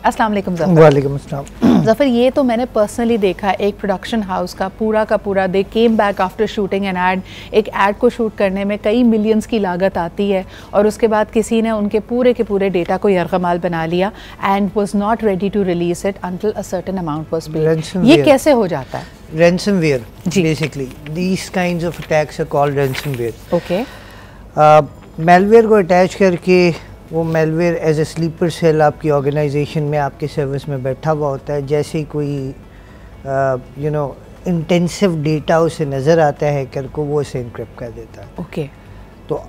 अस्सलाम वालेकुम ज़फ़र। वालेकुम अस्सलाम। ज़फ़र, ये तो मैंने पर्सनली देखा, एक प्रोडक्शन हाउस का पूरा they came back after shooting an ad. एक एड को शूट करने में कई मिलियंस की लागत आती है और उसके बाद किसी ने उनके पूरे के पूरे डेटा को यरगमाल बना लिया and was not ready to release it until a certain amount was paid. ये कैसे हो जाता है? Ransomware, basically. These kinds of attacks are called ransomware. Okay. Malware को अटैच करके वो malware as a sleeper cell आपकी ऑर्गेनाइजेशन में, आपके सर्विस में बैठा हुआ होता है। जैसे ही कोई इंटेंसिव डेटा उसे नज़र आता है हैकर को, वो उसे इनक्रिप्ट कर देता है। ओके। तो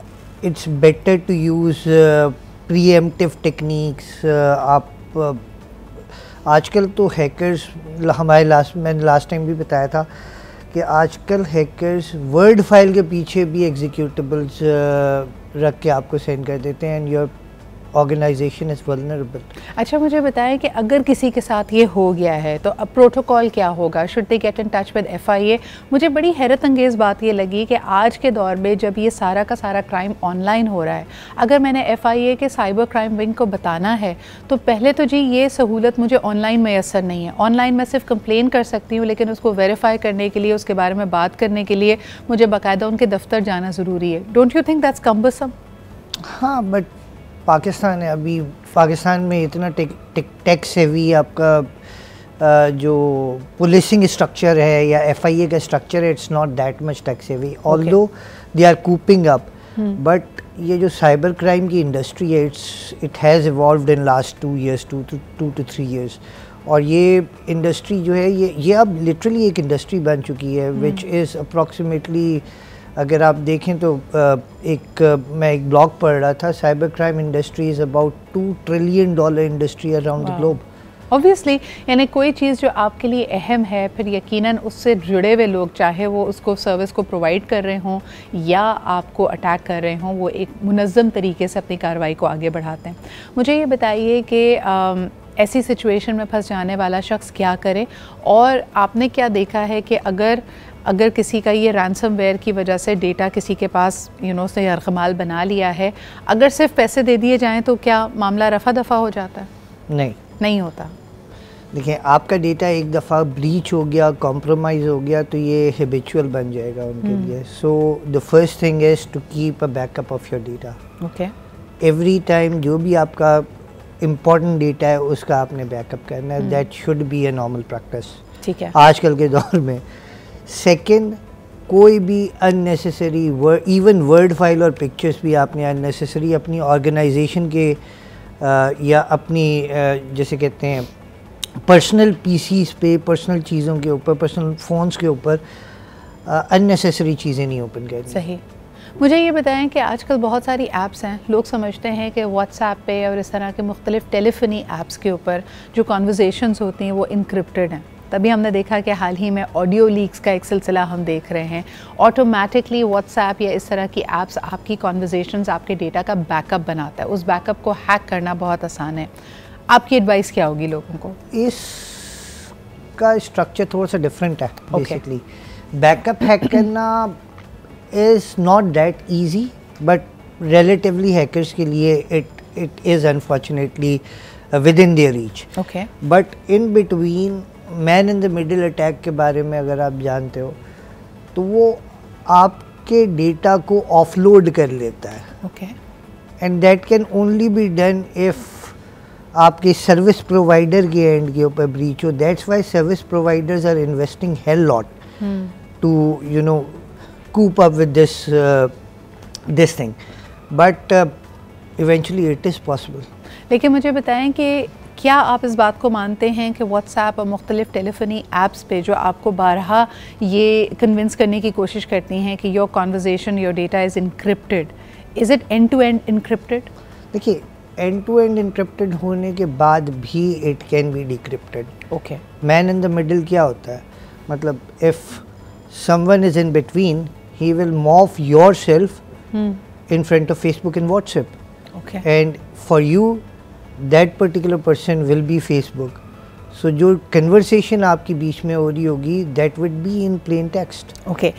it's better to use preemptive techniques. आप आजकल तो हैकर्स, मैंने लास्ट टाइम भी बताया था कि आजकल हैकर्स वर्ड फाइल के पीछे भी एग्जीक्यूटेबल्स रख के आपको सेंड कर देते हैं and your organisation is vulnerable. अच्छा, मुझे बताएं कि अगर किसी के साथ ये हो गया है तो अब प्रोटोकॉल क्या होगा? Should they get in touch with FIA? मुझे बड़ी हैरत अंगेज़ बात ये लगी कि आज के दौर में जब ये सारा का सारा क्राइम ऑनलाइन हो रहा है, अगर मैंने FIA के साइबर क्राइम विंग को बताना है तो पहले तो जी ये सहूलत मुझे ऑनलाइन मैसर नहीं है। ऑनलाइन मैं सिर्फ कंप्लेन कर सकती हूँ, लेकिन उसको वेरीफाई करने के लिए, उसके बारे में बात करने के लिए मुझे बाकायदा उनके दफ्तर जाना ज़रूरी है। Don't you think that's cumbersome? हाँ, बट पाकिस्तान है, अभी पाकिस्तान में इतना टेक सेवी आपका जो पुलिसिंग स्ट्रक्चर है या FIA का स्ट्रक्चर है, it's not that much tech savvy, although they are coping up. But ये जो साइबर क्राइम की इंडस्ट्री है, it has evolved in last 2 years, 2 to 3 years। और ये इंडस्ट्री जो है ये अब लिटरली एक इंडस्ट्री बन चुकी है, विच इज़ अप्रॉक्सीमेटली, अगर आप देखें तो मैं एक ब्लॉग पढ़ रहा था, cyber crime industry is about $2 trillion industry around the globe. Obviously, यानी कोई चीज़ जो आपके लिए अहम है, फिर यकीनन उससे जुड़े हुए लोग, चाहे वो उसको सर्विस को प्रोवाइड कर रहे हों या आपको अटैक कर रहे हों, वो एक मुनज़्ज़म तरीके से अपनी कार्रवाई को आगे बढ़ाते हैं। मुझे ये बताइए कि ऐसी सिचुएशन में फंस जाने वाला शख्स क्या करे, और आपने क्या देखा है कि अगर किसी का ये रैंसमवेयर की वजह से डेटा किसी के पास उसने यरगमाल बना लिया है, अगर सिर्फ पैसे दे दिए जाएं तो क्या मामला रफ़ा दफ़ा हो जाता है? नहीं होता। देखिए, आपका डेटा एक दफ़ा ब्रीच हो गया, कॉम्प्रोमाइज़ हो गया, तो ये हैबिचुअल बन जाएगा उनके लिए। So the first thing is to keep a backup of your data. Okay. Every time जो भी आपका इम्पोर्टेंट डेटा है उसका आपने बैकअप करना है। That should be a normal practice, ठीक है, आजकल के दौर में। सेकंड, कोई भी अननेसेसरी इवन वर्ड फाइल और पिक्चर्स भी आपने अननेसेसरी अपनी ऑर्गेनाइजेशन के या अपनी जैसे कहते हैं पर्सनल PCs पे, पर्सनल चीज़ों के ऊपर, पर्सनल फ़ोन्स के ऊपर अननेसेसरी चीज़ें नहीं ओपन करनी। सही। मुझे ये बताएं कि आजकल बहुत सारी ऐप्स हैं, लोग समझते हैं कि व्हाट्सएप पे और इस तरह के मुख्तलिफ टेलीफोनी ऐप्स के ऊपर जो कॉन्वर्जेशंस होती हैं वो इनक्रिप्टेड हैं। तभी हमने देखा कि हाल ही में ऑडियो लीक्स का एक सिलसिला हम देख रहे हैं। ऑटोमेटिकली व्हाट्सएप या इस तरह की ऐप्स आपकी कॉन्वर्जेशंस, आपके डेटा का बैकअप बनाता है। उस बैकअप को हैक करना बहुत आसान है। आपकी एडवाइस क्या होगी लोगों को? इसका स्ट्रक्चर थोड़ा सा डिफरेंट है। बेसिकली बैकअप हैक करना is not that easy, but relatively hackers के लिए it is unfortunately with in their reach. Okay. But in between, man in the middle attack के बारे में अगर आप जानते हो तो वो आपके डेटा को ऑफलोड कर लेता है। Okay. And that can only be done if आपके सर्विस प्रोवाइडर के एंड के ऊपर ब्रीच हो। That's why service providers are investing hell lot to coop up with this thing, but eventually it is possible. लेकिन मुझे बताएं कि क्या आप इस बात को मानते हैं कि व्हाट्सएप और मुख्तलिफ टेलीफोनी ऐप्स पे जो आपको बारहा ये कन्विंस करने की कोशिश करती हैं कि your conversation, your data is encrypted, is it end to end encrypted? देखिए, एंड टू एंड इनक्रिप्टेड होने के बाद भी it can be decrypted. Okay. Man in the middle क्या होता है? मतलब if someone is in between, he will morph yourself in front of Facebook and WhatsApp. Okay. And for you, that particular person will be Facebook. So जो conversation आपकी बीच में हो रही होगी, that would be in plain text. Okay.